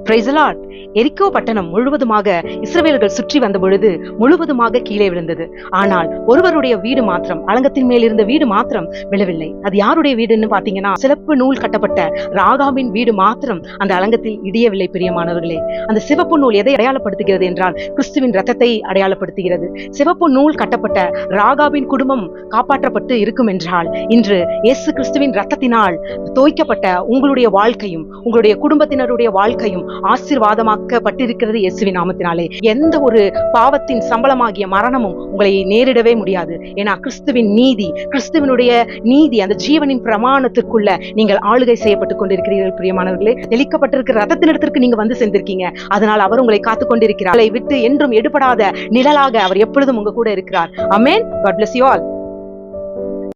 Praise the Lord. எரிக்கோ பட்டணம் முழுவதுமாக இஸ்ரவேலர்கள் சுற்றி வந்த பொழுது முழுவதுமாக கீழே விழுந்தது. ஆனால் ஒருவருடைய வீடு மாத்திரம், அலங்கத்தின் மேல் இருந்த வீடு மாத்திரம் விழவில்லை. அது யாருடைய வீடுன்னு பாத்தீங்கன்னா, சிவப்பு நூல் கட்டப்பட்ட ராகாபின் வீடு மாத்திரம் அந்த அலங்கத்தில் இடியவில்லை. பிரியமானவர்களே, அந்த சிவப்பு நூல் எதை அடையாளப்படுத்துகிறது என்றால் கிறிஸ்துவின் ரத்தத்தை அடையாளப்படுத்துகிறது. சிவப்பு நூல் கட்டப்பட்ட ராகாபின் குடும்பம் காப்பாற்றப்பட்டு இருக்கும் என்றால், இன்று இயேசு கிறிஸ்துவின் ரத்தத்தினால் தோய்க்கப்பட்ட உங்களுடைய வாழ்க்கையும் உங்களுடைய குடும்பத்தினருடைய வாழ்க்கையும் ஆசீர்வாதமாக்கப்பட்டிருக்கிறது இயேசுவின் நாமத்தினாலே. எந்த ஒரு பாவத்தின் சம்பளமாகிய மரணமும் உங்களை நேரிடவே முடியாது. ஏன்னா கிறிஸ்துவின் நீதி, கிறிஸ்துவனுடைய நீதி, அந்த ஜீவனின் பிரமாணத்திற்குள்ள நீங்கள் ஆளுகை செய்யப்பட்டுக் கொண்டிருக்கிறீர்கள். பிரியமானவர்களே, தெளிக்கப்பட்டிருக்கிற ரத்தத்தினிடத்திற்கு நீங்க வந்து சென்றிருக்கீங்க. அதனால் அவர் உங்களை காத்துக் கொண்டிருக்கிறார். விட்டு என்றும் எடுபடாத நிழலாக அவர் எப்பொழுதும் உங்க கூட இருக்கிறார். ஆமென். God bless you all.